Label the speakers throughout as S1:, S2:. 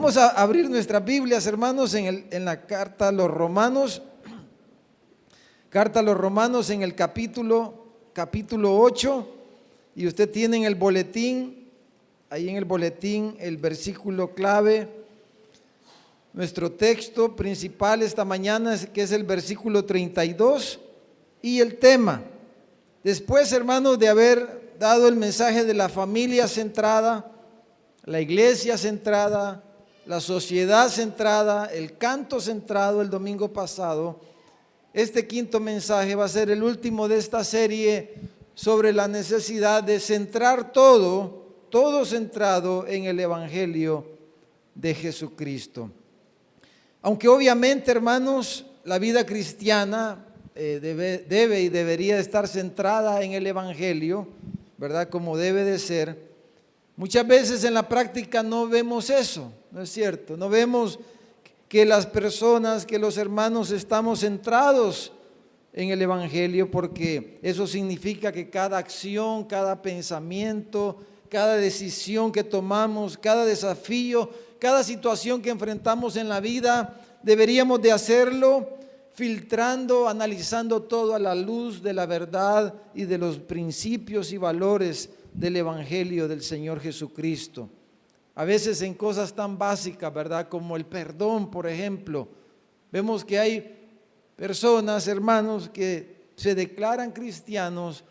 S1: Vamos a abrir nuestras Biblias, hermanos, en la carta a los Romanos. Carta a los Romanos en el capítulo 8. Y usted tiene en el boletín, ahí en el boletín, el versículo clave. Nuestro texto principal esta mañana, que es el versículo 32, y el tema. Después, hermanos, de haber dado el mensaje de la familia centrada, la iglesia centrada, la sociedad centrada, el canto centrado el domingo pasado, este quinto mensaje va a ser el último de esta serie sobre la necesidad de centrar todo centrado en el Evangelio de Jesucristo. Aunque obviamente, hermanos, la vida cristiana debe y debería estar centrada en el Evangelio, ¿verdad? Como debe de ser. Muchas veces en la práctica no vemos eso, ¿no es cierto? No vemos que las personas, que los hermanos estamos centrados en el Evangelio, porque eso significa que cada acción, cada pensamiento, cada decisión que tomamos, cada desafío, cada situación que enfrentamos en la vida, deberíamos de hacerlo filtrando, analizando todo a la luz de la verdad y de los principios y valores del Evangelio del Señor Jesucristo. A veces en cosas tan básicas, ¿verdad? Como el perdón, por ejemplo. Vemos que hay personas, hermanos, que se declaran cristianos,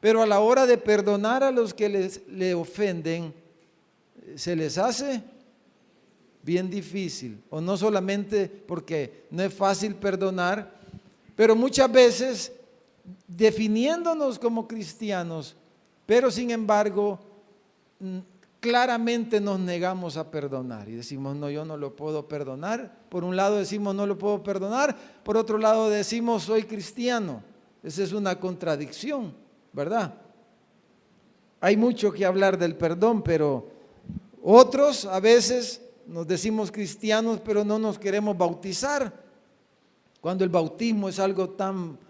S1: pero a la hora de perdonar a los que le ofenden, se les hace bien difícil. O no solamente porque no es fácil perdonar, pero muchas veces definiéndonos como cristianos, pero sin embargo, claramente nos negamos a perdonar y decimos, no, yo no lo puedo perdonar. Por un lado decimos, no lo puedo perdonar, por otro lado decimos, soy cristiano. Esa es una contradicción, ¿verdad? Hay mucho que hablar del perdón, pero otros a veces nos decimos cristianos, pero no nos queremos bautizar. Cuando el bautismo es algo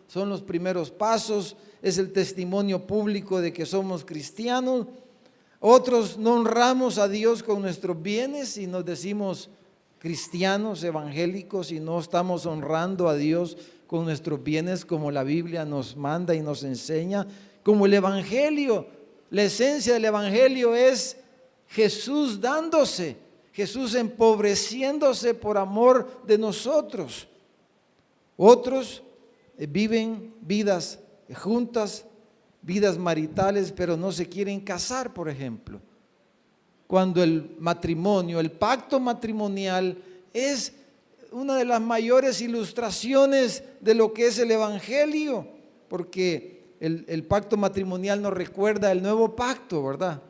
S1: son los primeros pasos, es el testimonio público de que somos cristianos. Otros no honramos a Dios con nuestros bienes y nos decimos cristianos, evangélicos, y no estamos honrando a Dios con nuestros bienes como la Biblia nos manda y nos enseña. Como el Evangelio, la esencia del Evangelio es Jesús dándose, Jesús empobreciéndose por amor de nosotros. Otros viven vidas juntas, vidas maritales, pero no se quieren casar, por ejemplo. Cuando el matrimonio, el pacto matrimonial es una de las mayores ilustraciones de lo que es el Evangelio, porque el pacto matrimonial nos recuerda el nuevo pacto, ¿verdad?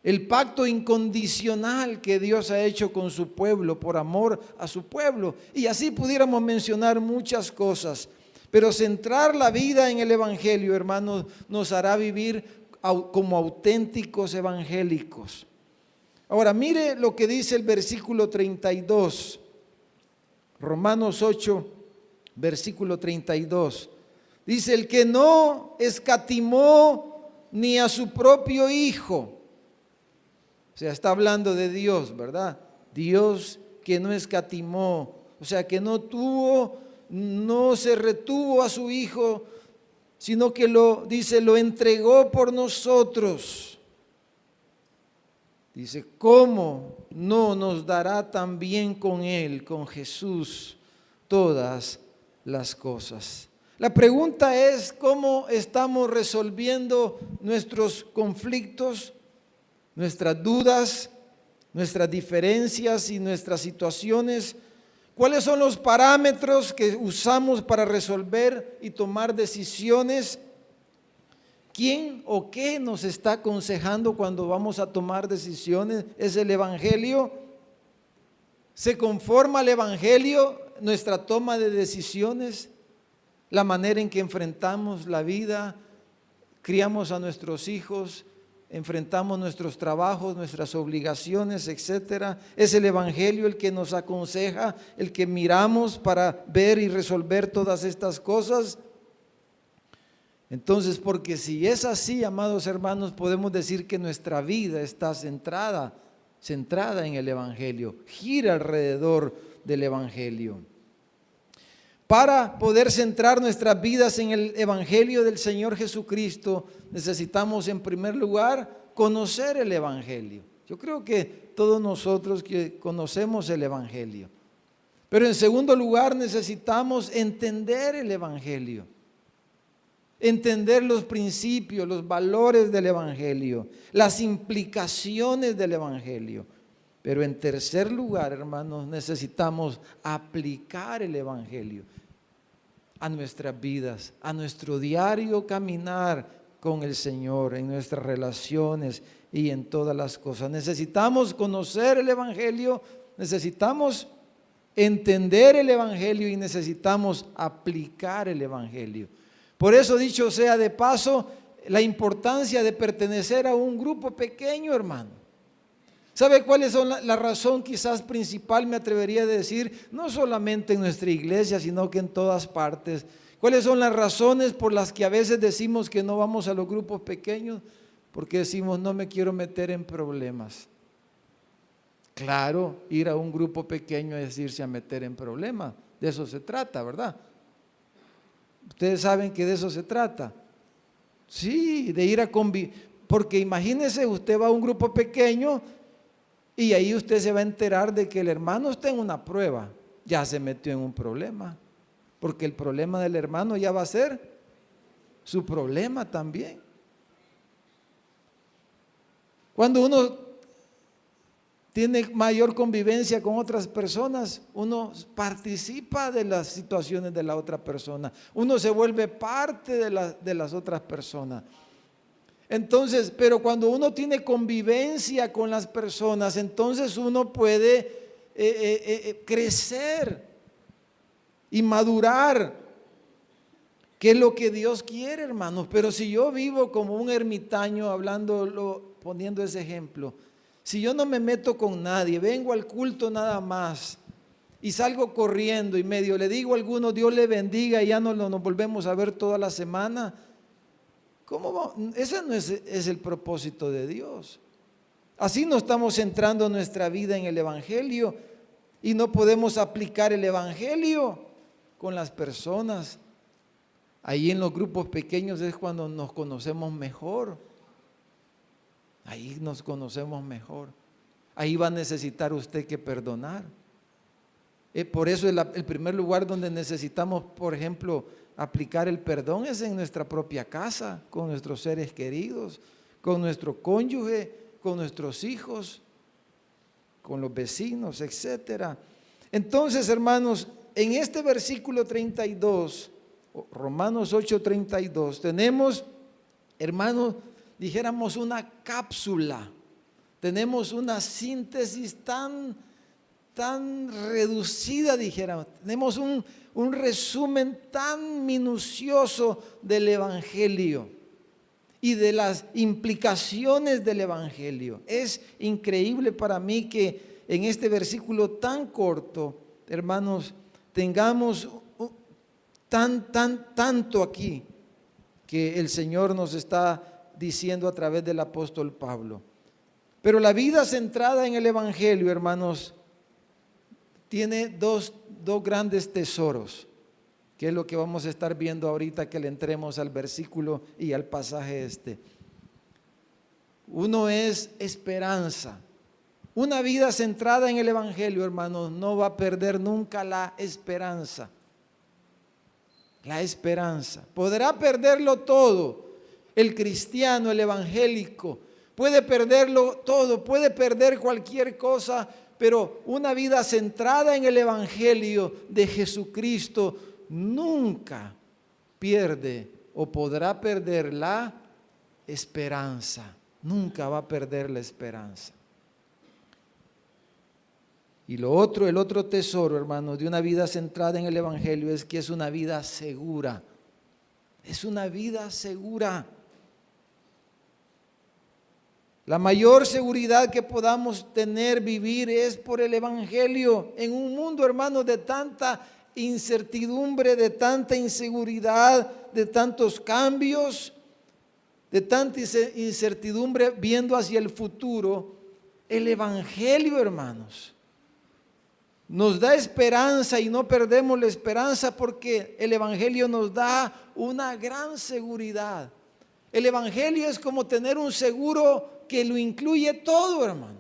S1: El pacto incondicional que Dios ha hecho con su pueblo, por amor a su pueblo. Y así pudiéramos mencionar muchas cosas. Pero centrar la vida en el Evangelio, hermanos, nos hará vivir como auténticos evangélicos. Ahora, mire lo que dice el versículo 32. Romanos 8, versículo 32. Dice, el que no escatimó ni a su propio Hijo. O sea, está hablando de Dios, ¿verdad? Dios que no escatimó, o sea, que no se retuvo a su Hijo, sino que lo entregó por nosotros. Dice, ¿cómo no nos dará también con Él, con Jesús, todas las cosas? La pregunta es, ¿cómo estamos resolviendo nuestros conflictos, nuestras dudas, nuestras diferencias y nuestras situaciones? ¿Cuáles son los parámetros que usamos para resolver y tomar decisiones? ¿Quién o qué nos está aconsejando cuando vamos a tomar decisiones? ¿Es el Evangelio? ¿Se conforma el Evangelio nuestra toma de decisiones? La manera en que enfrentamos la vida, criamos a nuestros hijos, enfrentamos nuestros trabajos, nuestras obligaciones, etcétera. Es el Evangelio el que nos aconseja, el que miramos para ver y resolver todas estas cosas. Entonces, porque si es así, amados hermanos, podemos decir que nuestra vida está centrada centrada en el Evangelio, gira alrededor del Evangelio. Para poder centrar nuestras vidas en el Evangelio del Señor Jesucristo, necesitamos en primer lugar conocer el Evangelio. Yo creo que todos nosotros que conocemos el Evangelio. Pero en segundo lugar necesitamos entender el Evangelio. Entender los principios, los valores del Evangelio, las implicaciones del Evangelio. Pero en tercer lugar, hermanos, necesitamos aplicar el Evangelio a nuestras vidas, a nuestro diario caminar con el Señor, en nuestras relaciones y en todas las cosas. Necesitamos conocer el Evangelio, necesitamos entender el Evangelio y necesitamos aplicar el Evangelio. Por eso, dicho sea de paso, la importancia de pertenecer a un grupo pequeño, hermano. ¿Sabe cuáles son la razón quizás principal, me atrevería a decir, no solamente en nuestra iglesia, sino que en todas partes? ¿Cuáles son las razones por las que a veces decimos que no vamos a los grupos pequeños? Porque decimos, no me quiero meter en problemas. Claro, ir a un grupo pequeño es irse a meter en problemas. De eso se trata, ¿verdad? Ustedes saben que de eso se trata. Sí, de ir a convivir. Porque imagínese, usted va a un grupo pequeño y ahí usted se va a enterar de que el hermano está en una prueba. Ya se metió en un problema. Porque el problema del hermano ya va a ser su problema también. Cuando uno tiene mayor convivencia con otras personas, uno participa de las situaciones de la otra persona, uno se vuelve parte de las otras personas. Entonces, pero cuando uno tiene convivencia con las personas, entonces uno puede crecer y madurar, que es lo que Dios quiere, hermanos. Pero si yo vivo como un ermitaño, poniendo ese ejemplo, si yo no me meto con nadie, vengo al culto nada más y salgo corriendo y medio le digo a alguno Dios le bendiga y ya no nos volvemos a ver toda la semana, ¿cómo va? Ese no es el propósito de Dios. Así no estamos centrando nuestra vida en el Evangelio y no podemos aplicar el Evangelio con las personas. Ahí en los grupos pequeños es cuando nos conocemos mejor. Ahí nos conocemos mejor. Ahí va a necesitar usted que perdonar. Por eso el primer lugar donde necesitamos, por ejemplo, aplicar el perdón es en nuestra propia casa, con nuestros seres queridos, con nuestro cónyuge, con nuestros hijos, con los vecinos, etcétera. Entonces, hermanos, en este versículo 32, Romanos 8:32, tenemos, hermanos, dijéramos una cápsula, tenemos una síntesis tan reducida, dijéramos, tenemos un resumen tan minucioso del Evangelio y de las implicaciones del Evangelio. Es increíble para mí que en este versículo tan corto, hermanos, tengamos tanto aquí que el Señor nos está diciendo a través del apóstol Pablo. Pero la vida centrada en el Evangelio, hermanos, tiene dos grandes tesoros, que es lo que vamos a estar viendo ahorita que le entremos al versículo y al pasaje este. Uno es esperanza. Una vida centrada en el Evangelio, hermanos, no va a perder nunca la esperanza. La esperanza. Podrá perderlo todo. El cristiano, el evangélico, puede perderlo todo, puede perder cualquier cosa, pero una vida centrada en el Evangelio de Jesucristo nunca pierde o podrá perder la esperanza. Nunca va a perder la esperanza. Y el otro tesoro, hermanos, de una vida centrada en el Evangelio es que es una vida segura. Es una vida segura. La mayor seguridad que podamos tener, vivir, es por el Evangelio. En un mundo, hermanos, de tanta incertidumbre, de tanta inseguridad, de tantos cambios, de tanta incertidumbre viendo hacia el futuro, El Evangelio, hermanos, nos da esperanza y no perdemos la esperanza porque el Evangelio nos da una gran seguridad. El Evangelio es como tener un seguro que lo incluye todo, hermanos.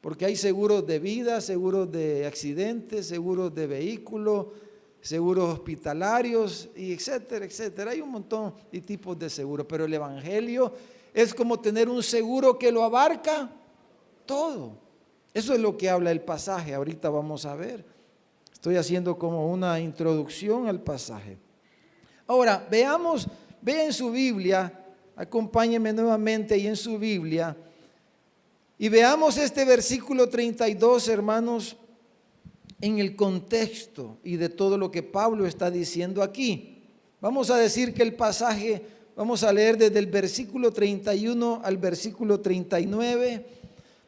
S1: Porque hay seguros de vida, seguros de accidentes, seguros de vehículo, seguros hospitalarios, y etcétera, etcétera. Hay un montón de tipos de seguros, pero el Evangelio es como tener un seguro que lo abarca todo. Eso es lo que habla el pasaje, ahorita vamos a ver. Estoy haciendo como una introducción al pasaje. Ahora, veamos, vea en su Biblia, acompáñeme nuevamente ahí en su Biblia, y veamos este versículo 32, hermanos, en el contexto y de todo lo que Pablo está diciendo aquí. Vamos a decir que el pasaje, vamos a leer desde el versículo 31 al versículo 39,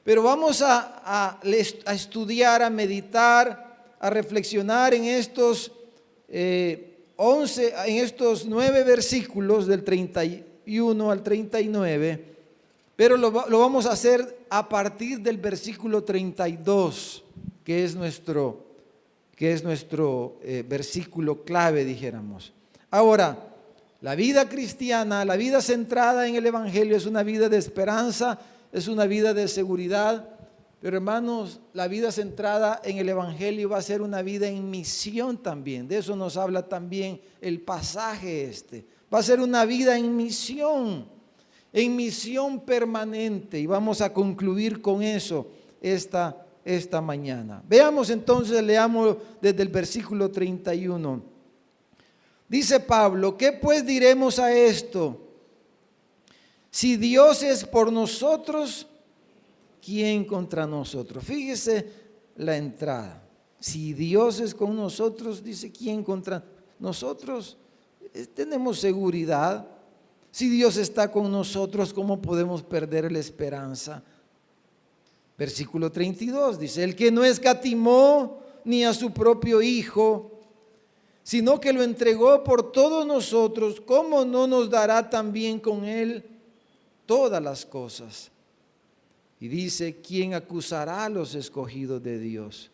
S1: pero vamos a estudiar, a meditar, a reflexionar en estos 9 versículos del 31 al 39, pero lo vamos a hacer a partir del versículo 32, que es nuestro versículo clave, dijéramos. Ahora, la vida cristiana, la vida centrada en el Evangelio es una vida de esperanza, es una vida de seguridad, pero hermanos, la vida centrada en el Evangelio va a ser una vida en misión también. De eso nos habla también el pasaje este. Va a ser una vida en misión permanente, y vamos a concluir con eso esta mañana. Veamos entonces, leamos desde el versículo 31. Dice Pablo: ¿qué pues diremos a esto? Si Dios es por nosotros, ¿quién contra nosotros? Fíjese la entrada. Si Dios es con nosotros, dice, ¿quién contra nosotros? Tenemos seguridad. Si Dios está con nosotros, ¿cómo podemos perder la esperanza? Versículo 32 dice: el que no escatimó ni a su propio Hijo, sino que lo entregó por todos nosotros, ¿cómo no nos dará también con Él todas las cosas? Y dice: ¿quién acusará a los escogidos de Dios?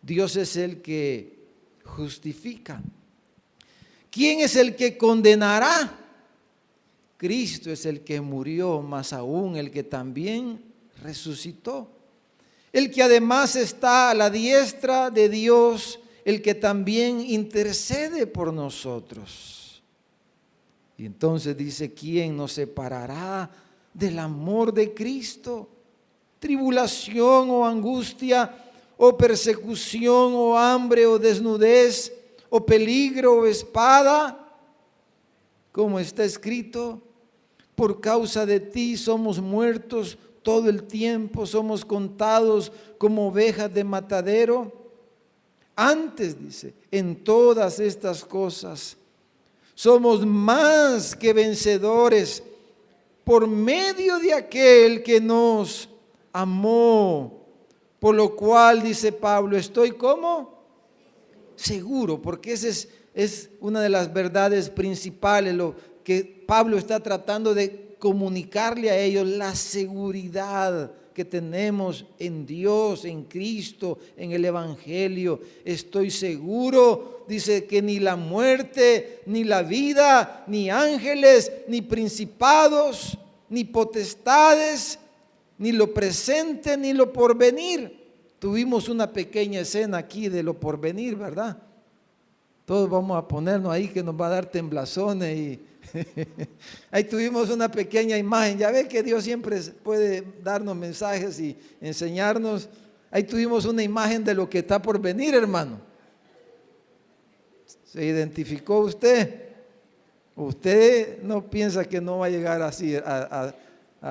S1: Dios es el que justifica. ¿Quién es el que condenará? Cristo es el que murió, más aún el que también resucitó, el que además está a la diestra de Dios, el que también intercede por nosotros. Y entonces dice: ¿quién nos separará del amor de Cristo? Tribulación o angustia, o persecución, o hambre, o desnudez, o peligro, o espada, como está escrito: por causa de ti somos muertos todo el tiempo, somos contados como ovejas de matadero. Antes, dice, en todas estas cosas somos más que vencedores por medio de aquel que nos amó. Por lo cual, dice Pablo, estoy como seguro, porque esa es una de las verdades principales, lo que Pablo está tratando de comunicarle a ellos, la seguridad que tenemos en Dios, en Cristo, en el Evangelio. Estoy seguro, dice, que ni la muerte, ni la vida, ni ángeles, ni principados, ni potestades, ni lo presente, ni lo porvenir. Tuvimos una pequeña escena aquí de lo porvenir, ¿verdad? Todos vamos a ponernos ahí que nos va a dar temblazones y ahí tuvimos una pequeña imagen. Ya ve que Dios siempre puede darnos mensajes y enseñarnos. Ahí tuvimos una imagen de lo que está por venir, hermano. ¿Se identificó usted? Usted no piensa que no va a llegar así a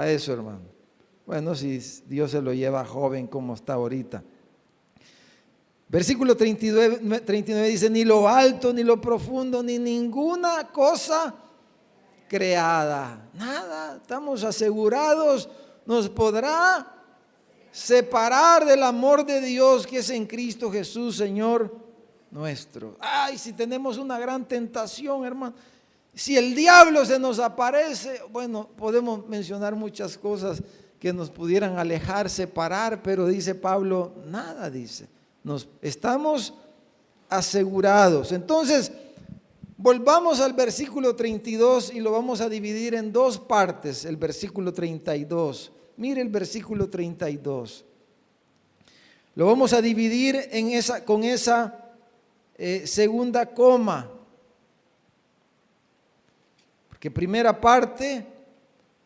S1: eso, hermano. Bueno, si Dios se lo lleva joven como está ahorita. Versículo 39 dice: ni lo alto, ni lo profundo, ni ninguna cosa creada, nada, estamos asegurados, nos podrá separar del amor de Dios que es en Cristo Jesús, Señor nuestro. Ay, si tenemos una gran tentación, hermano, si el diablo se nos aparece, bueno, podemos mencionar muchas cosas que nos pudieran alejar, separar, pero dice Pablo, nada, dice, estamos asegurados. Entonces, volvamos al versículo 32 y lo vamos a dividir en dos partes, el versículo 32. Mire el versículo 32. Lo vamos a dividir con esa segunda coma. Porque en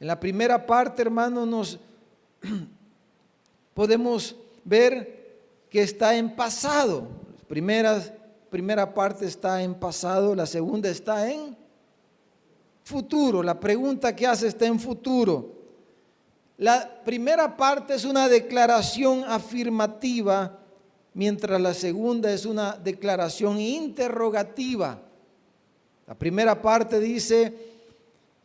S1: la primera parte, hermanos, podemos ver que está en pasado. Primera parte está en pasado, la segunda está en futuro. La pregunta que hace está en futuro. La primera parte es una declaración afirmativa, mientras la segunda es una declaración interrogativa. La primera parte dice: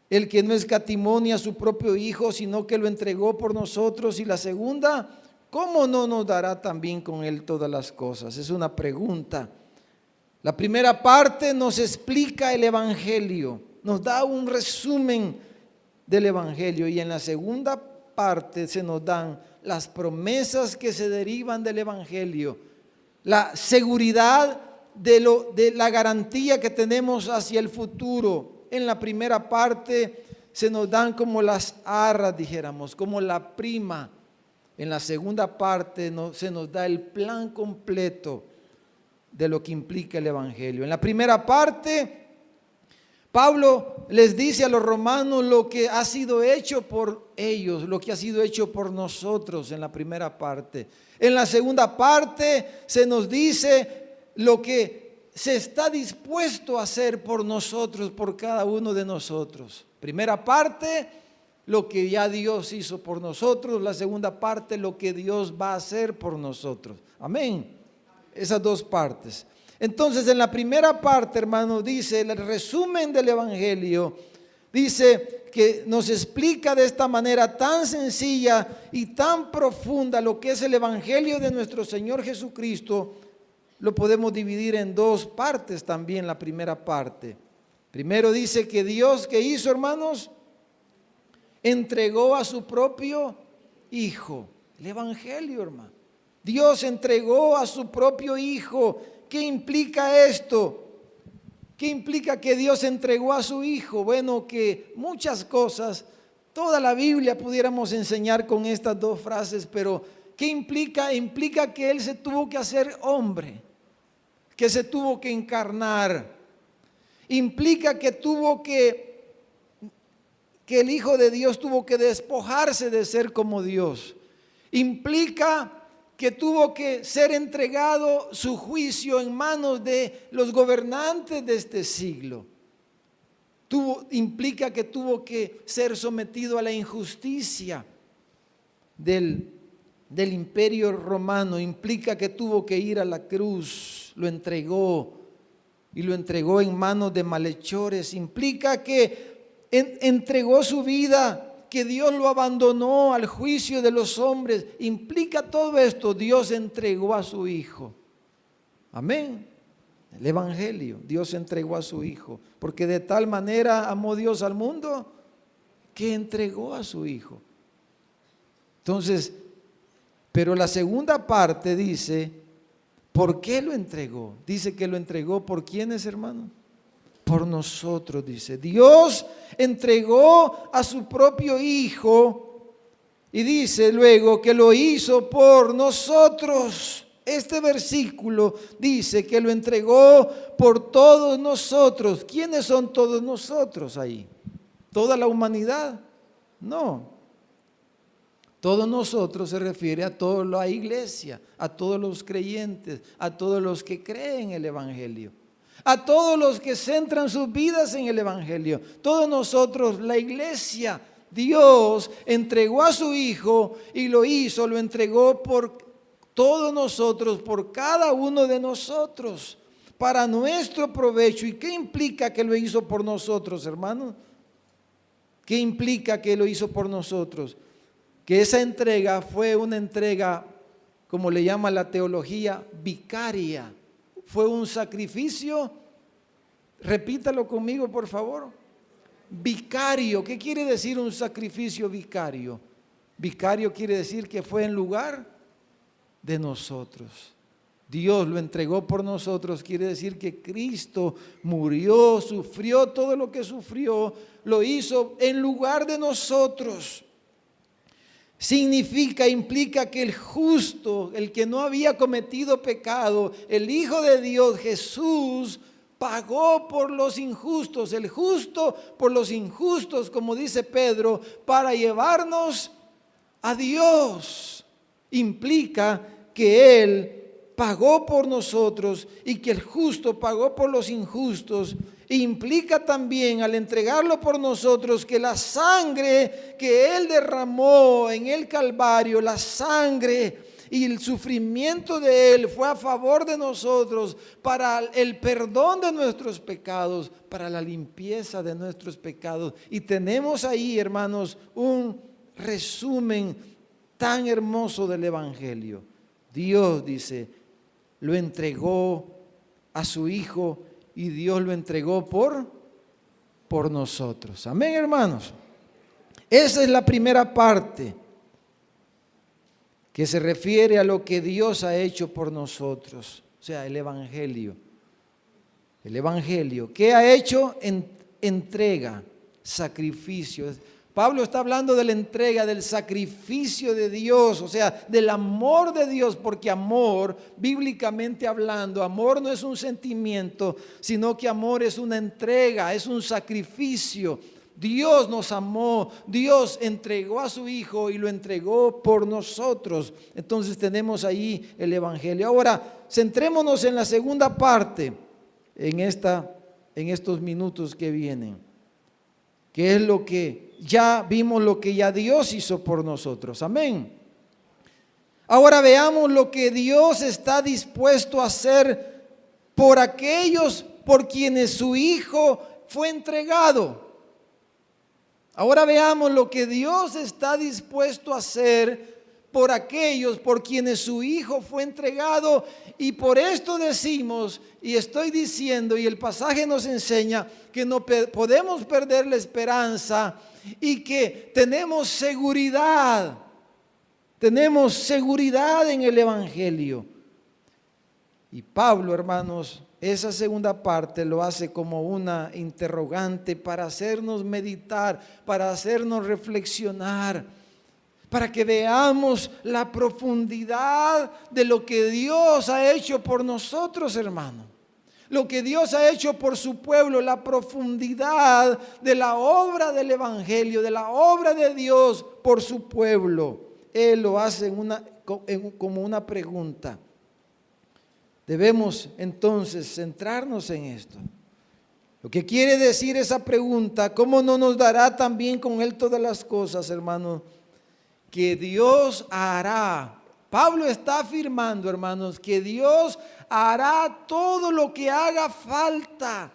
S1: el que no escatimó ni a su propio Hijo, sino que lo entregó por nosotros. Y la segunda: ¿cómo no nos dará también con Él todas las cosas? Es una pregunta. La primera parte nos explica el Evangelio, nos da un resumen del Evangelio, y en la segunda parte se nos dan las promesas que se derivan del Evangelio, la seguridad de la garantía que tenemos hacia el futuro. En la primera parte se nos dan como las arras, dijéramos, como la prima. En la segunda parte se nos da el plan completo de lo que implica el Evangelio. En la primera parte, Pablo les dice a los romanos lo que ha sido hecho por ellos, lo que ha sido hecho por nosotros en la primera parte. En la segunda parte se nos dice lo que se está dispuesto a hacer por nosotros, por cada uno de nosotros. Primera parte, lo que ya Dios hizo por nosotros. La segunda parte, lo que Dios va a hacer por nosotros. Amén. Esas dos partes. Entonces, en la primera parte, hermano, dice el resumen del Evangelio. Dice que nos explica de esta manera tan sencilla y tan profunda lo que es el Evangelio de nuestro Señor Jesucristo. Lo podemos dividir en dos partes también, la primera parte. Primero dice que Dios, ¿qué hizo, hermanos? Entregó a su propio Hijo. El Evangelio, hermano. Dios entregó a su propio Hijo. ¿Qué implica esto? ¿Qué implica que Dios entregó a su Hijo? Bueno, que muchas cosas, toda la Biblia pudiéramos enseñar con estas dos frases, pero ¿qué implica? Implica que Él se tuvo que hacer hombre, que se tuvo que encarnar. Implica que el Hijo de Dios tuvo que despojarse de ser como Dios. Implica que tuvo que ser entregado su juicio en manos de los gobernantes de este siglo. Implica que tuvo que ser sometido a la injusticia del imperio romano. Implica que tuvo que ir a la cruz. Lo entregó y lo entregó en manos de malhechores. Implica que entregó su vida, que Dios lo abandonó al juicio de los hombres. Implica todo esto. Dios entregó a su Hijo. Amén. El Evangelio, Dios entregó a su Hijo, porque de tal manera amó Dios al mundo que entregó a su Hijo. Entonces, pero la segunda parte dice, ¿por qué lo entregó? Dice que lo entregó ¿por quiénes, hermano? Por nosotros, dice. Dios entregó a su propio Hijo y dice luego que lo hizo por nosotros. Este versículo dice que lo entregó por todos nosotros. ¿Quiénes son todos nosotros ahí? ¿Toda la humanidad? No. Todos nosotros se refiere a toda la iglesia, a todos los creyentes, a todos los que creen el Evangelio, a todos los que centran sus vidas en el Evangelio. Todos nosotros, la iglesia, Dios entregó a su Hijo y lo entregó por todos nosotros, por cada uno de nosotros, para nuestro provecho. ¿Y qué implica que lo hizo por nosotros, hermanos? ¿Qué implica que lo hizo por nosotros? Que esa entrega fue una entrega, como le llama la teología, vicaria. Fue un sacrificio, repítalo conmigo por favor, vicario. ¿Qué quiere decir un sacrificio vicario? Vicario quiere decir que fue en lugar de nosotros. Dios lo entregó por nosotros, quiere decir que Cristo murió, sufrió todo lo que sufrió, lo hizo en lugar de nosotros. Implica que el justo, el que no había cometido pecado, el Hijo de Dios, Jesús, pagó por los injustos, el justo por los injustos, como dice Pedro, para llevarnos a Dios. Implica que Él pagó por nosotros y que el justo pagó por los injustos. Implica también, al entregarlo por nosotros, que la sangre que Él derramó en el Calvario, la sangre y el sufrimiento de Él fue a favor de nosotros para el perdón de nuestros pecados, para la limpieza de nuestros pecados. Y tenemos ahí, hermanos, un resumen tan hermoso del Evangelio. Dios, dice, lo entregó a su Hijo y Dios lo entregó por nosotros. Amén, hermanos. Esa es la primera parte que se refiere a lo que Dios ha hecho por nosotros. O sea, el Evangelio. El Evangelio. ¿Qué ha hecho? Entrega, sacrificio. Pablo está hablando de la entrega, del sacrificio de Dios, o sea, del amor de Dios, porque amor, bíblicamente hablando, amor no es un sentimiento, sino que amor es una entrega, es un sacrificio. Dios nos amó, Dios entregó a su Hijo y lo entregó por nosotros. Entonces tenemos ahí el Evangelio. Ahora, centrémonos en la segunda parte, en estos minutos que vienen, que es lo que ya vimos, lo que ya Dios hizo por nosotros. Amén. Ahora veamos lo que Dios está dispuesto a hacer por aquellos por quienes su Hijo fue entregado. Ahora veamos lo que Dios está dispuesto a hacer por aquellos por quienes su Hijo fue entregado. Y por esto decimos, y estoy diciendo, y el pasaje nos enseña que no podemos perder la esperanza y que tenemos seguridad en el Evangelio. Y Pablo, hermanos, esa segunda parte lo hace como una interrogante para hacernos meditar, para hacernos reflexionar, para que veamos la profundidad de lo que Dios ha hecho por nosotros, hermano. Lo que Dios ha hecho por su pueblo, la profundidad de la obra del Evangelio, de la obra de Dios por su pueblo. Él lo hace como una pregunta. Debemos entonces centrarnos en esto. Lo que quiere decir esa pregunta, ¿cómo no nos dará también con Él todas las cosas, hermanos? Que Dios hará. Pablo está afirmando, hermanos, que Dios hará todo lo que haga falta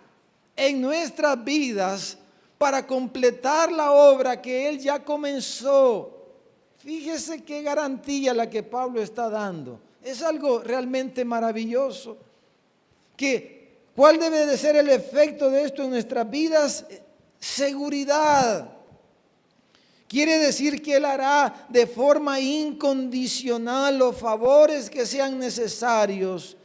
S1: en nuestras vidas para completar la obra que Él ya comenzó. Fíjese qué garantía la que Pablo está dando. Es algo realmente maravilloso. ¿Cuál debe de ser el efecto de esto en nuestras vidas? Seguridad. Quiere decir que Él hará de forma incondicional los favores que sean necesarios,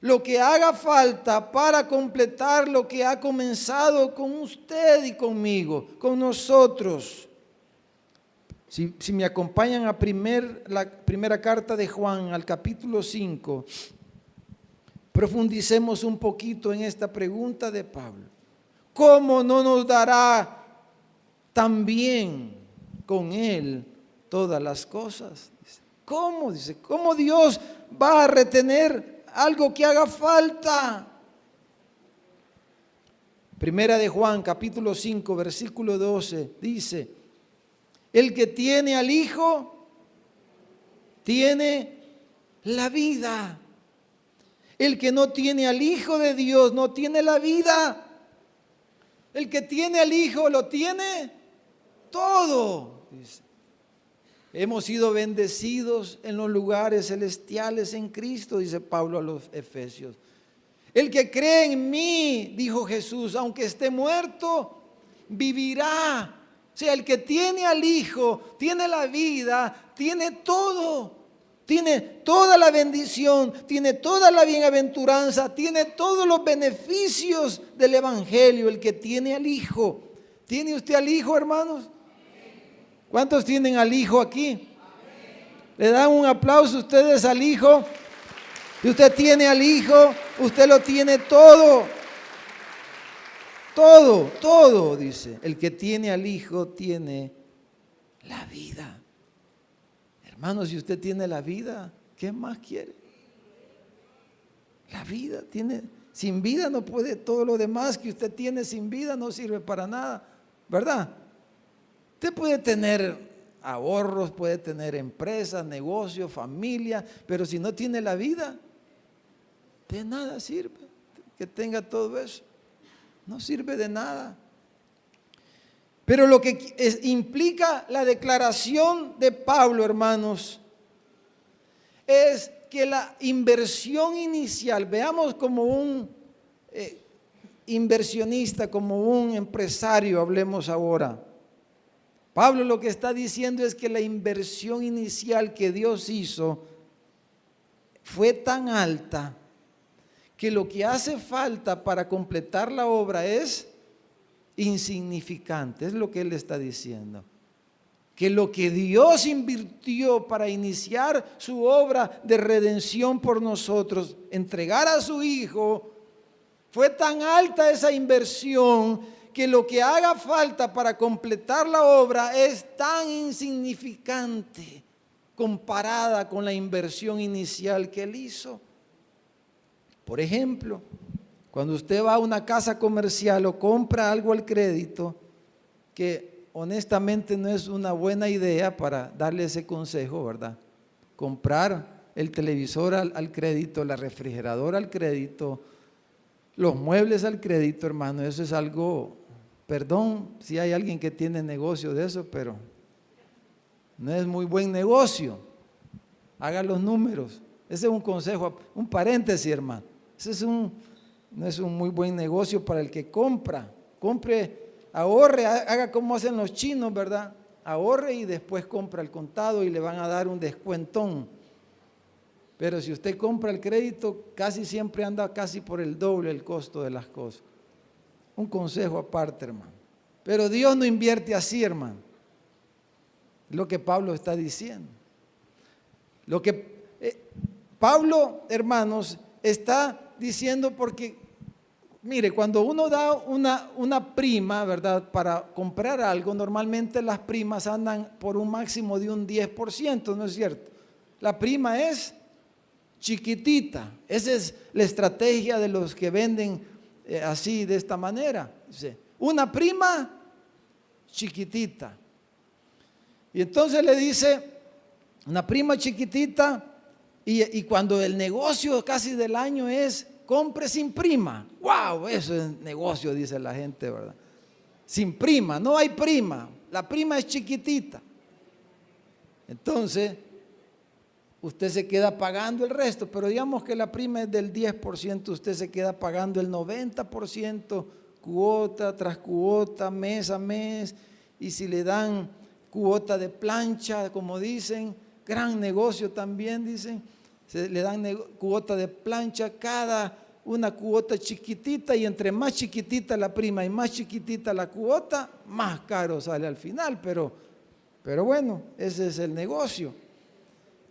S1: lo que haga falta para completar lo que ha comenzado con usted y conmigo, con nosotros. Si me acompañan a la primera carta de Juan, al capítulo 5, profundicemos un poquito en esta pregunta de Pablo. ¿Cómo no nos dará también con Él todas las cosas? ¿Cómo? Dice, ¿cómo Dios va a retener algo que haga falta? Primera de Juan, capítulo 5, versículo 12, dice: el que tiene al Hijo, tiene la vida. El que no tiene al Hijo de Dios, no tiene la vida. El que tiene al Hijo, lo tiene todo. Dice. Hemos sido bendecidos en los lugares celestiales en Cristo, dice Pablo a los Efesios. El que cree en mí, dijo Jesús, aunque esté muerto, vivirá. sea, el que tiene al Hijo, tiene la vida, tiene todo. Tiene toda la bendición, tiene toda la bienaventuranza, tiene todos los beneficios del Evangelio, el que tiene al Hijo. ¿Tiene usted al Hijo, hermanos? ¿Cuántos tienen al Hijo aquí? ¿Le dan un aplauso ustedes al Hijo? Si usted tiene al Hijo, usted lo tiene todo. Todo, dice. El que tiene al Hijo tiene la vida. Hermanos, si usted tiene la vida, ¿qué más quiere? La vida tiene, sin vida no puede, todo lo demás que usted tiene sin vida no sirve para nada, ¿verdad? Usted puede tener ahorros, puede tener empresas, negocios, familia, pero si no tiene la vida, de nada sirve que tenga todo eso. No sirve de nada. Pero lo que implica la declaración de Pablo, hermanos, es que la inversión inicial, veamos como un inversionista, como un empresario, hablemos ahora. Pablo lo que está diciendo es que la inversión inicial que Dios hizo fue tan alta que lo que hace falta para completar la obra es insignificante, es lo que él está diciendo. Que lo que Dios invirtió para iniciar su obra de redención por nosotros, entregar a su Hijo, fue tan alta esa inversión que lo que haga falta para completar la obra es tan insignificante comparada con la inversión inicial que él hizo. Por ejemplo, cuando usted va a una casa comercial o compra algo al crédito, que honestamente no es una buena idea para darle ese consejo, ¿verdad? Comprar el televisor al crédito, la refrigeradora al crédito, los muebles al crédito, hermano, eso es algo, perdón si hay alguien que tiene negocio de eso, pero no es muy buen negocio. Haga los números. Ese es un consejo, un paréntesis, hermano. No es un muy buen negocio para el que compra. Compre, ahorre, haga como hacen los chinos, ¿verdad? Ahorre y después compra al contado y le van a dar un descuentón. Pero si usted compra el crédito, casi siempre anda casi por el doble el costo de las cosas. Un consejo aparte, hermano. Pero Dios no invierte así, hermano. Lo que Pablo está diciendo. Lo que Pablo, hermanos, está diciendo porque, mire, cuando uno da una prima, ¿verdad? Para comprar algo, normalmente las primas andan por un máximo de un 10%, ¿no es cierto? La prima es chiquitita. Esa es la estrategia de los que venden así, de esta manera. Dice, una prima chiquitita. Y entonces le dice, una prima chiquitita, y cuando el negocio casi del año es, compre sin prima. ¡Wow! Eso es negocio, dice la gente, ¿verdad? Sin prima, no hay prima. La prima es chiquitita. Entonces, usted se queda pagando el resto, pero digamos que la prima es del 10%, usted se queda pagando el 90%, cuota tras cuota, mes a mes, y si le dan cuota de plancha, como dicen, gran negocio también, dicen, le dan cuota de plancha, cada una cuota chiquitita, y entre más chiquitita la prima y más chiquitita la cuota, más caro sale al final, pero bueno, ese es el negocio.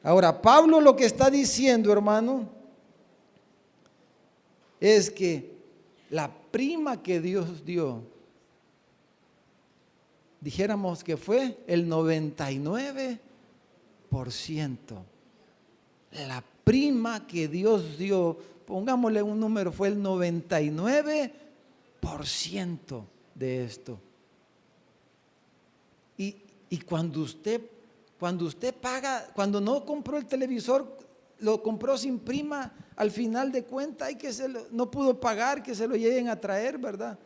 S1: Ahora, Pablo lo que está diciendo, hermano, es que la prima que Dios dio, dijéramos que fue el 99%. La prima que Dios dio, pongámosle un número, fue el 99% de esto. Y cuando usted paga, cuando no compró el televisor, lo compró sin prima, al final de cuentas no pudo pagar, que se lo lleguen a traer, ¿verdad?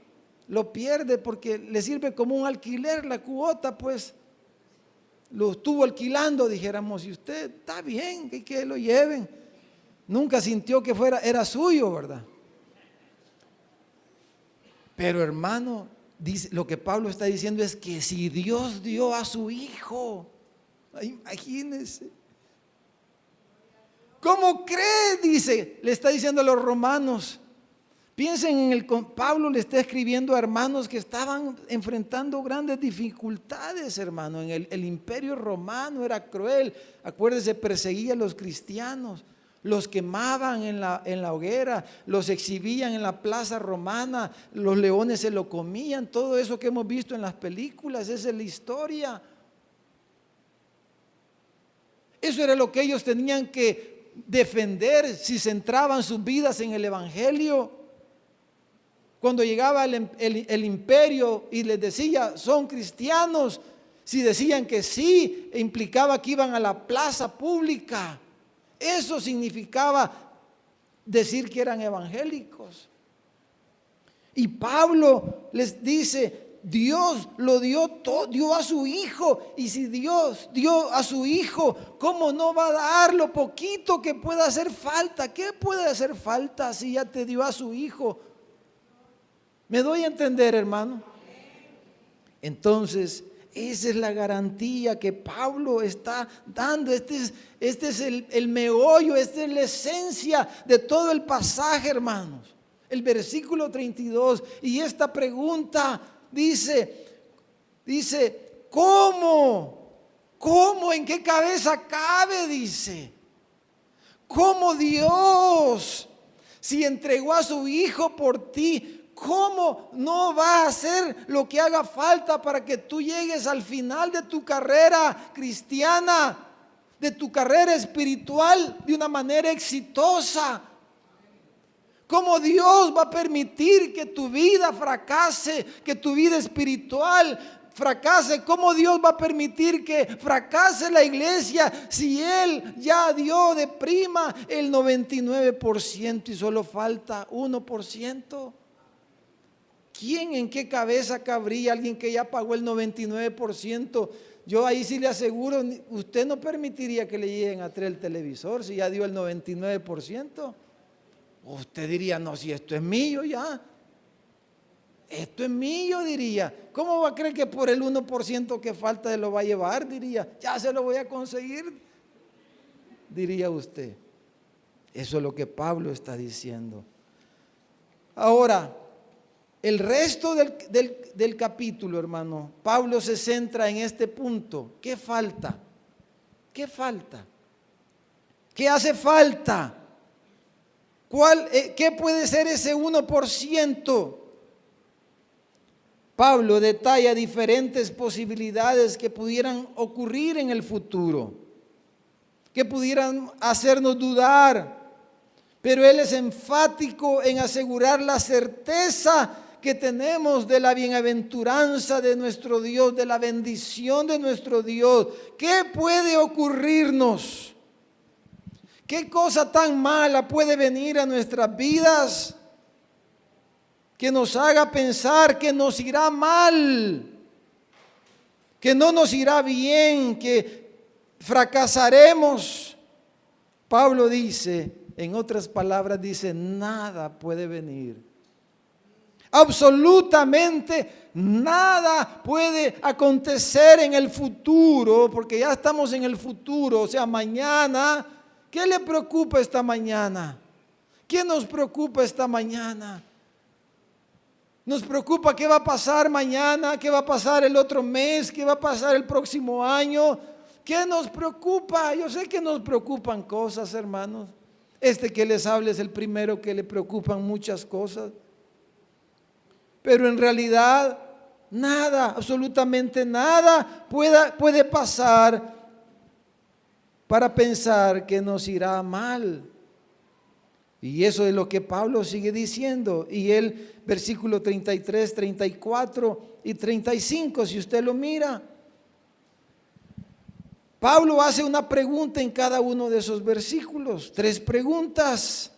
S1: Lo pierde porque le sirve como un alquiler la cuota, pues. Lo estuvo alquilando, dijéramos, y usted está bien, que lo lleven. Nunca sintió que era suyo, ¿verdad? Pero hermano, lo que Pablo está diciendo es que si Dios dio a su Hijo, imagínense, ¿cómo cree? Dice, le está diciendo a los romanos. Piensen en Pablo le está escribiendo a hermanos que estaban enfrentando grandes dificultades, hermano. El imperio romano era cruel. Acuérdense, perseguía a los cristianos, los quemaban en la hoguera, los exhibían en la plaza romana, los leones se lo comían. Todo eso que hemos visto en las películas, esa es la historia. Eso era lo que ellos tenían que defender si centraban sus vidas en el evangelio. Cuando llegaba el imperio y les decía, son cristianos, si decían que sí, implicaba que iban a la plaza pública. Eso significaba decir que eran evangélicos. Y Pablo les dice, Dios lo dio a su Hijo. Y si Dios dio a su Hijo, ¿cómo no va a dar lo poquito que pueda hacer falta? ¿Qué puede hacer falta si ya te dio a su Hijo? ¿Me doy a entender, hermano? Entonces, esa es la garantía que Pablo está dando. Este es el meollo, esta es la esencia de todo el pasaje, hermanos. El versículo 32. Y esta pregunta dice, ¿cómo? ¿Cómo? ¿En qué cabeza cabe? Dice, ¿cómo Dios, si entregó a su Hijo por ti, ¿cómo no va a hacer lo que haga falta para que tú llegues al final de tu carrera cristiana, de tu carrera espiritual, de una manera exitosa? ¿Cómo Dios va a permitir que tu vida fracase, que tu vida espiritual fracase? ¿Cómo Dios va a permitir que fracase la iglesia si Él ya dio de prima el 99% y solo falta 1%? ¿Quién, en qué cabeza cabría alguien que ya pagó el 99%? Yo ahí sí le aseguro, usted no permitiría que le lleguen a traer el televisor si ya dio el 99%. Usted diría, no, si esto es mío ya. Esto es mío, diría. ¿Cómo va a creer que por el 1% que falta lo va a llevar? Diría, ya se lo voy a conseguir, diría usted. Eso es lo que Pablo está diciendo. Ahora, el resto del capítulo, hermano, Pablo se centra en este punto. ¿Qué falta? ¿Qué falta? ¿Qué hace falta? ¿Qué puede ser ese 1%? Pablo detalla diferentes posibilidades que pudieran ocurrir en el futuro, que pudieran hacernos dudar, pero él es enfático en asegurar la certeza que tenemos de la bienaventuranza de nuestro Dios, de la bendición de nuestro Dios. ¿Qué puede ocurrirnos? ¿Qué cosa tan mala puede venir a nuestras vidas que nos haga pensar que nos irá mal, que no nos irá bien, que fracasaremos? Pablo dice, en otras palabras, dice, nada puede venir. Absolutamente nada puede acontecer en el futuro, porque ya estamos en el futuro, o sea, mañana. ¿Qué le preocupa esta mañana? ¿Qué nos preocupa esta mañana? Nos preocupa qué va a pasar mañana, qué va a pasar el otro mes, qué va a pasar el próximo año. ¿Qué nos preocupa? Yo sé que nos preocupan cosas, hermanos. Este que les habla es el primero que le preocupan muchas cosas. Pero en realidad nada, absolutamente nada puede pasar para pensar que nos irá mal. Y eso es lo que Pablo sigue diciendo. Y el versículo 33, 34 y 35, si usted lo mira, Pablo hace una pregunta en cada uno de esos versículos, 3 preguntas.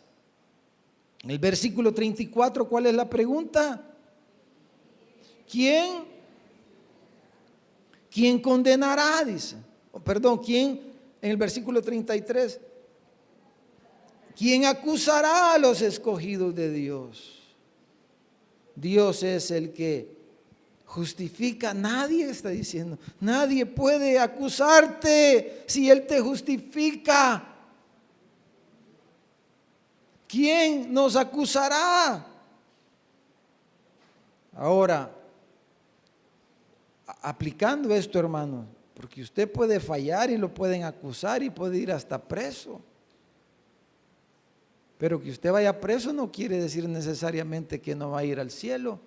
S1: En el versículo 34, ¿cuál es la pregunta? ¿Quién condenará? Dice. ¿Quién? En el versículo 33. ¿Quién acusará a los escogidos de Dios? Dios es el que justifica. Nadie está diciendo, nadie puede acusarte si Él te justifica. ¿Quién nos acusará? Ahora, aplicando esto, hermano, porque usted puede fallar y lo pueden acusar y puede ir hasta preso. Pero que usted vaya preso no quiere decir necesariamente que no va a ir al cielo.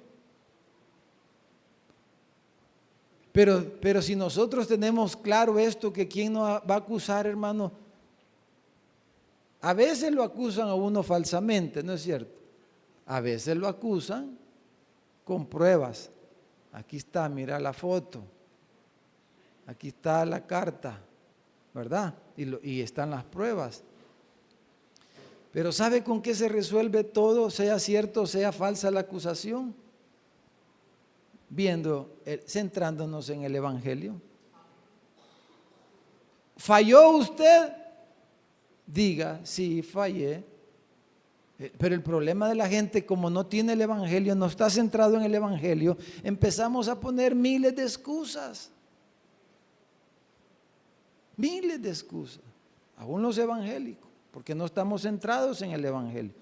S1: Pero si nosotros tenemos claro esto, que quién nos va a acusar, hermano, a veces lo acusan a uno falsamente, ¿no es cierto? A veces lo acusan con pruebas. Aquí está, mira la foto. Aquí está la carta, ¿verdad? Y están las pruebas. Pero ¿sabe con qué se resuelve todo, sea cierto o sea falsa la acusación? Centrándonos en el Evangelio. ¿Falló usted? Diga, sí, fallé. Pero el problema de la gente, como no tiene el Evangelio, no está centrado en el Evangelio, empezamos a poner miles de excusas. Miles de excusas, aún los evangélicos, porque no estamos centrados en el Evangelio.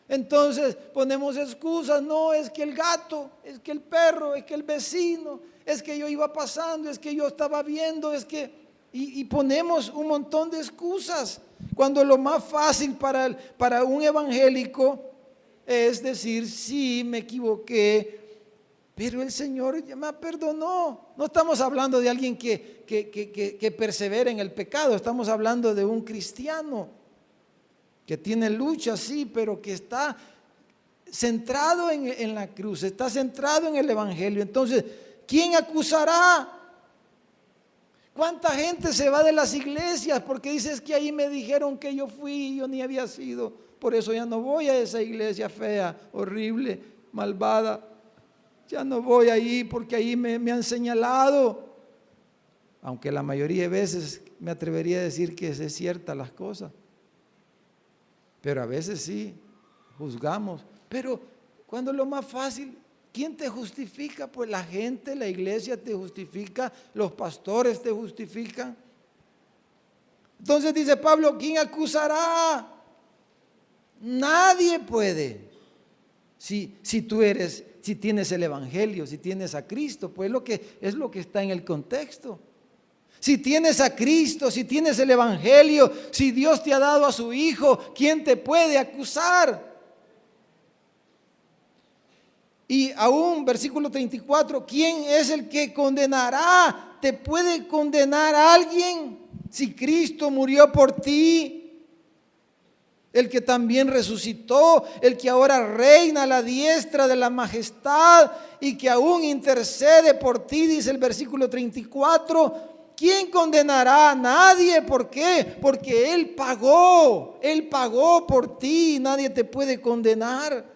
S1: Entonces ponemos excusas, no, es que el gato, es que el perro, es que el vecino, es que yo iba pasando, es que yo estaba viendo, es que... Y ponemos un montón de excusas, cuando lo más fácil para un evangélico es decir, sí, me equivoqué, pero el Señor ya me perdonó. No estamos hablando de alguien que persevera en el pecado, estamos hablando de un cristiano que tiene lucha, sí, pero que está centrado en la cruz, está centrado en el Evangelio. Entonces, ¿quién acusará? ¿Cuánta gente se va de las iglesias porque dices que ahí me dijeron que yo fui y yo ni había sido? Por eso ya no voy a esa iglesia fea, horrible, malvada. Ya no voy ahí porque ahí me han señalado. Aunque la mayoría de veces me atrevería a decir que es cierta las cosas. Pero a veces sí, juzgamos. Pero cuando es lo más fácil, ¿quién te justifica? Pues la gente, la iglesia te justifica, los pastores te justifican. Entonces dice Pablo, ¿quién acusará? Nadie puede. Si tienes el Evangelio, si tienes a Cristo, pues es lo que está en el contexto. Si tienes a Cristo, si tienes el Evangelio, si Dios te ha dado a su Hijo, ¿quién te puede acusar? Y aún, versículo 34, ¿quién es el que condenará? ¿Te puede condenar a alguien si Cristo murió por ti? El que también resucitó, el que ahora reina a la diestra de la majestad y que aún intercede por ti, dice el versículo 34. ¿Quién condenará? A nadie. ¿Por qué? Porque Él pagó por ti, nadie te puede condenar.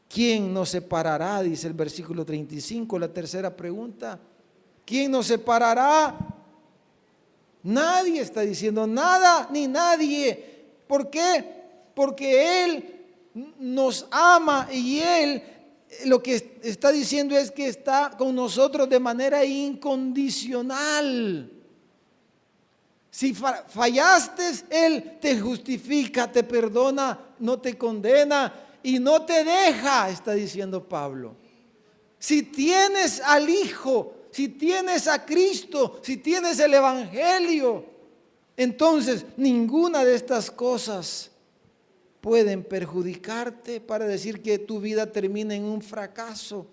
S1: ¿Quién nos separará? Dice el versículo 35, la tercera pregunta. ¿Quién nos separará? Nadie está diciendo nada ni nadie. ¿Por qué? Porque Él nos ama y Él lo que está diciendo es que está con nosotros de manera incondicional. Si fallaste, Él te justifica, te perdona, no te condena y no te deja, está diciendo Pablo. Si tienes al Hijo, si tienes a Cristo, si tienes el Evangelio, entonces ninguna de estas cosas pueden perjudicarte para decir que tu vida termina en un fracaso.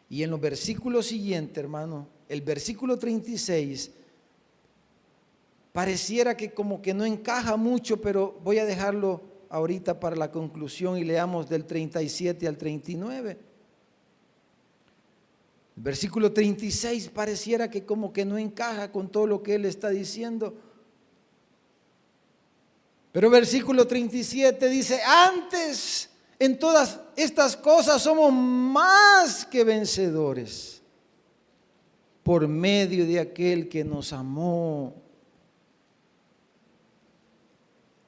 S1: Y en los versículos siguientes, hermano, el versículo 36, pareciera que como que no encaja mucho, pero voy a dejarlo ahorita para la conclusión y leamos del 37 al 39. El versículo 36 pareciera que como que no encaja con todo lo que él está diciendo. Pero versículo 37 dice, antes en todas estas cosas somos más que vencedores por medio de aquel que nos amó.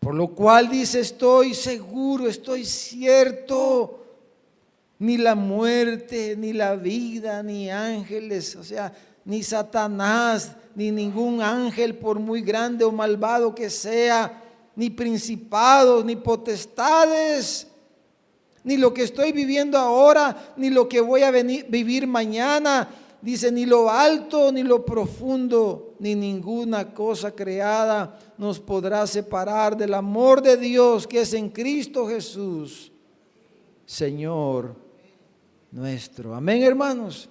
S1: Por lo cual dice, estoy seguro, estoy cierto ni la muerte, ni la vida, ni ángeles, o sea, ni Satanás, ni ningún ángel, por muy grande o malvado que sea, ni principados, ni potestades, ni lo que estoy viviendo ahora, ni lo que voy a vivir mañana. Dice, ni lo alto, ni lo profundo, ni ninguna cosa creada nos podrá separar del amor de Dios que es en Cristo Jesús, Señor nuestro. Amén, hermanos.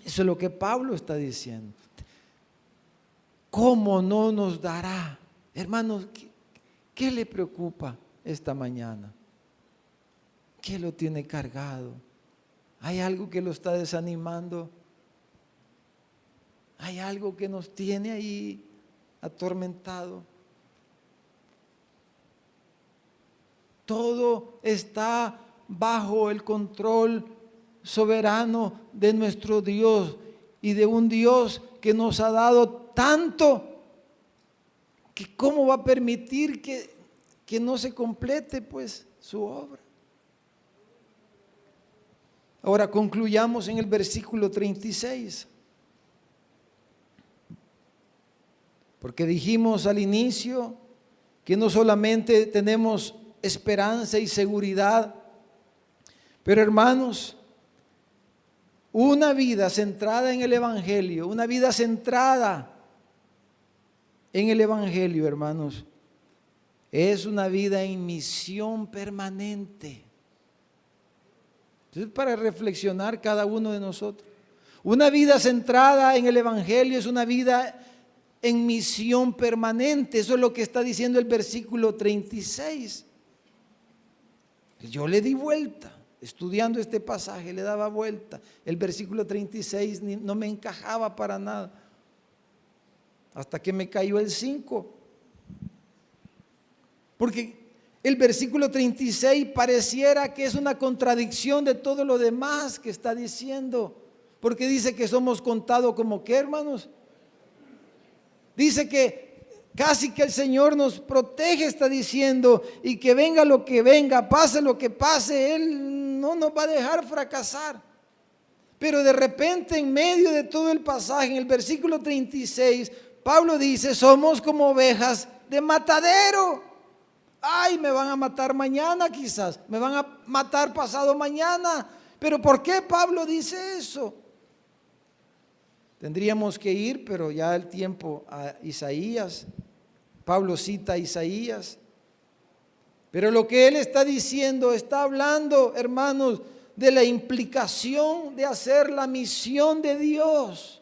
S1: Eso es lo que Pablo está diciendo. ¿Cómo no nos dará? Hermanos, ¿qué le preocupa esta mañana? ¿Qué lo tiene cargado? ¿Hay algo que lo está desanimando? ¿Hay algo que nos tiene ahí atormentado? Todo está bajo el control soberano de nuestro Dios y de un Dios que nos ha dado tanto, que cómo va a permitir que no se complete pues su obra. Ahora concluyamos en el versículo 36. Porque dijimos al inicio que no solamente tenemos esperanza y seguridad, pero hermanos, una vida centrada en el Evangelio, una vida centrada en el Evangelio, hermanos, es una vida en misión permanente. Entonces, para reflexionar cada uno de nosotros, una vida centrada en el Evangelio es una vida en misión permanente. Eso es lo que está diciendo el versículo 36. Yo le di vuelta, estudiando este pasaje, le daba vuelta. El versículo 36 no me encajaba para nada, hasta que me cayó el 5. Porque el versículo 36 pareciera que es una contradicción de todo lo demás que está diciendo. Porque dice que somos contados como ¿qué, hermanos? Dice que casi que el Señor nos protege, está diciendo, y que venga lo que venga, pase lo que pase, Él no nos va a dejar fracasar. Pero de repente, en medio de todo el pasaje, en el versículo 36, Pablo dice, somos como ovejas de matadero. Ay, me van a matar mañana quizás, me van a matar pasado mañana. Pero ¿por qué Pablo dice eso? Tendríamos que ir, pero ya el tiempo, a Isaías. Pablo cita a Isaías. Pero lo que él está diciendo, está hablando, hermanos, de la implicación de hacer la misión de Dios.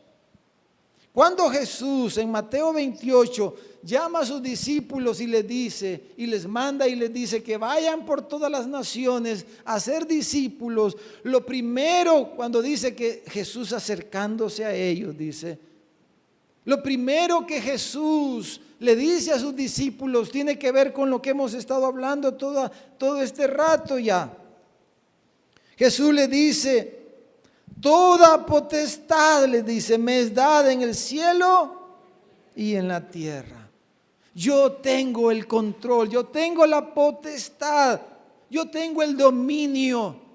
S1: Cuando Jesús en Mateo 28 llama a sus discípulos y les dice, y les manda y les dice que vayan por todas las naciones a ser discípulos, lo primero cuando dice que Jesús acercándose a ellos, dice, lo primero que Jesús le dice a sus discípulos tiene que ver con lo que hemos estado hablando todo este rato ya. Jesús le dice, toda potestad, le dice, me es dada en el cielo y en la tierra. Yo tengo el control, yo tengo la potestad, yo tengo el dominio.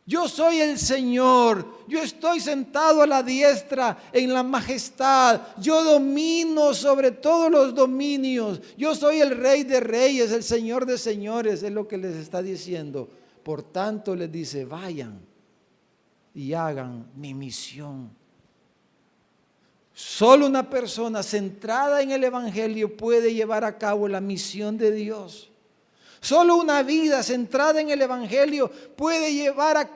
S1: Yo soy el Señor, yo estoy sentado a la diestra en la majestad, yo domino sobre todos los dominios, yo soy el Rey de Reyes, el Señor de Señores, es lo que les está diciendo. Por tanto les dice, vayan y hagan mi misión. Solo una persona centrada en el Evangelio puede llevar a cabo la misión de Dios. Solo una vida centrada en el Evangelio puede llevar a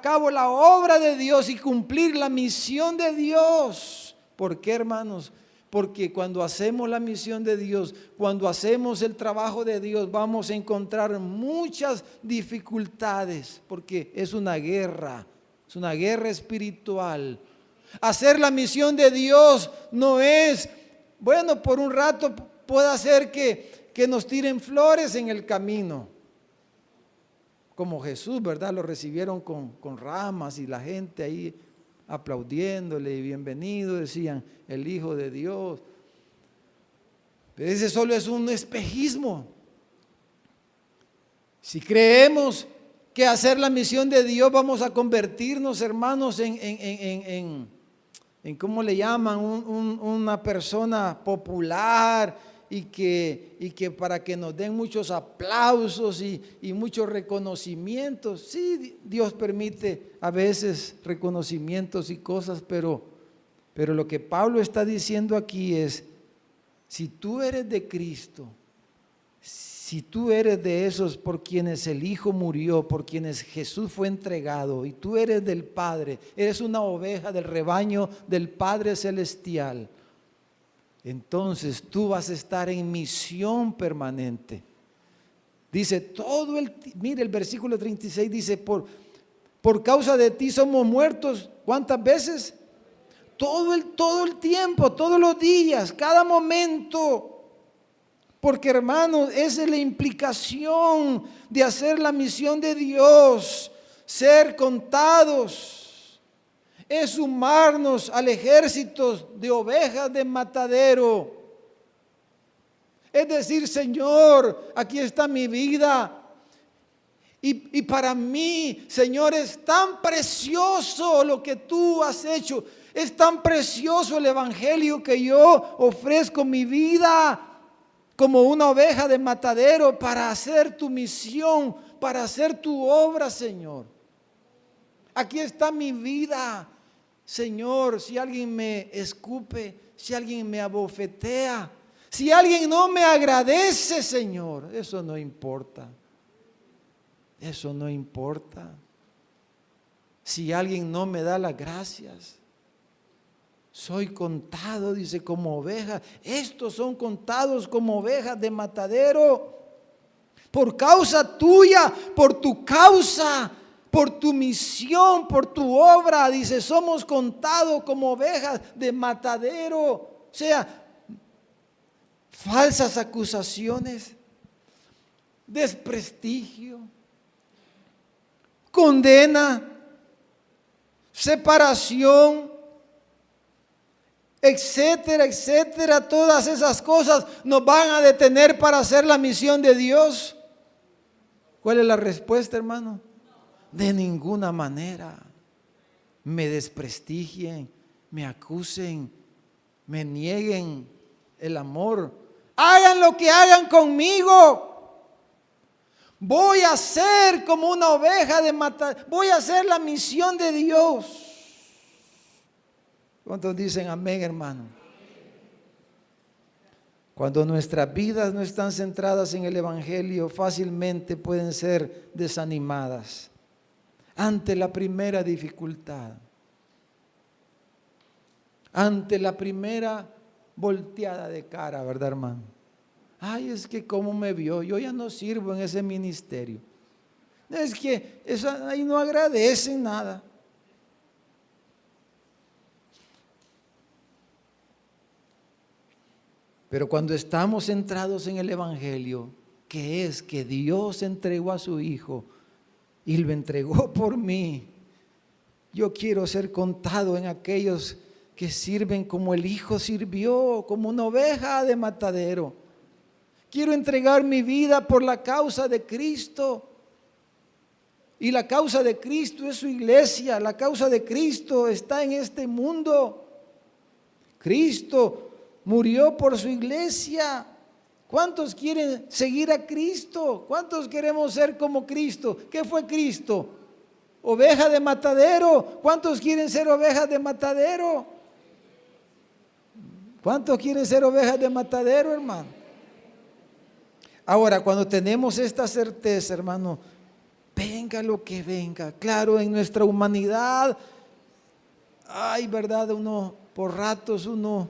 S1: cabo la obra de Dios y cumplir la misión de Dios. ¿Por qué, hermanos? Porque cuando hacemos la misión de Dios, cuando hacemos el trabajo de Dios, vamos a encontrar muchas dificultades, porque es una guerra espiritual. Hacer la misión de Dios no es, bueno, por un rato puede hacer que nos tiren flores en el camino, como Jesús, ¿verdad? Lo recibieron con ramas y la gente ahí aplaudiéndole, bienvenido, decían, el Hijo de Dios. Pero ese solo es un espejismo. Si creemos que hacer la misión de Dios vamos a convertirnos, hermanos, en ¿cómo le llaman? Una persona popular y que para que nos den muchos aplausos y muchos reconocimientos. Sí, Dios permite a veces reconocimientos y cosas, pero lo que Pablo está diciendo aquí es, si tú eres de Cristo, si tú eres de esos por quienes el Hijo murió, por quienes Jesús fue entregado, y tú eres del Padre, eres una oveja del rebaño del Padre Celestial, entonces tú vas a estar en misión permanente. Dice, mire el versículo 36 dice, por causa de ti somos muertos, ¿cuántas veces? Todo el tiempo, todos los días, cada momento. Porque, hermanos, esa es la implicación de hacer la misión de Dios, ser contados, es sumarnos al ejército de ovejas de matadero. Es decir, Señor, aquí está mi vida. Y para mí, Señor, es tan precioso lo que tú has hecho. Es tan precioso el evangelio que yo ofrezco mi vida como una oveja de matadero para hacer tu misión, para hacer tu obra, Señor. Aquí está mi vida, Señor. Si alguien me escupe, si alguien me abofetea, si alguien no me agradece, Señor, eso no importa. Eso no importa. Si alguien no me da las gracias, soy contado, dice, como ovejas. Estos son contados como ovejas de matadero. Por causa tuya, por tu causa, por tu misión, por tu obra, dice, somos contados como ovejas de matadero. O sea, falsas acusaciones, desprestigio, condena, separación, etcétera, etcétera. Todas esas cosas nos van a detener para hacer la misión de Dios. ¿Cuál es la respuesta, hermano? De ninguna manera. Me desprestigien, me acusen, me nieguen el amor, hagan lo que hagan conmigo. Voy a ser como una oveja de matar. Voy a hacer la misión de Dios. ¿Cuántos dicen amén, hermano? Cuando nuestras vidas no están centradas en el evangelio, fácilmente pueden ser desanimadas ante la primera dificultad, ante la primera volteada de cara, ¿verdad, hermano? Ay, es que cómo me vio, yo ya no sirvo en ese ministerio. Es que ahí no agradecen nada. Pero cuando estamos centrados en el evangelio, que es que Dios entregó a su Hijo y lo entregó por mí, yo quiero ser contado en aquellos que sirven como el Hijo sirvió, como una oveja de matadero. Quiero entregar mi vida por la causa de Cristo. Y la causa de Cristo es su iglesia. La causa de Cristo está en este mundo. Cristo murió por su iglesia. ¿Cuántos quieren seguir a Cristo? ¿Cuántos queremos ser como Cristo? ¿Qué fue Cristo? Oveja de matadero. ¿Cuántos quieren ser ovejas de matadero? ¿Cuántos quieren ser ovejas de matadero, hermano? Ahora, cuando tenemos esta certeza, hermano, venga lo que venga, claro, en nuestra humanidad, ay, verdad, uno por ratos uno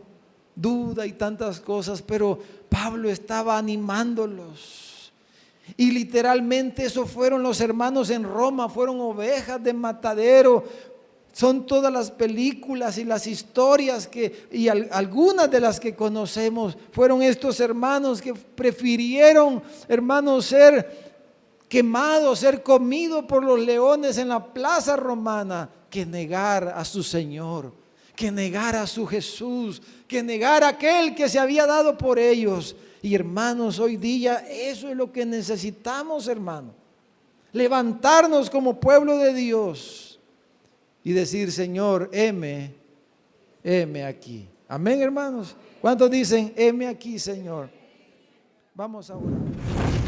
S1: duda y tantas cosas, pero Pablo estaba animándolos. Y literalmente eso fueron los hermanos en Roma, fueron ovejas de matadero. Son todas las películas y las historias y algunas de las que conocemos, fueron estos hermanos que prefirieron, hermanos, ser quemados, ser comidos por los leones en la plaza romana, que negar a su Señor, que negar a su Jesús, que negar a aquel que se había dado por ellos. Y hermanos, hoy día eso es lo que necesitamos, hermano. levantarnos como pueblo de Dios y decir, Señor, heme aquí. Amén, hermanos. ¿Cuántos dicen, heme aquí, Señor? Vamos a orar.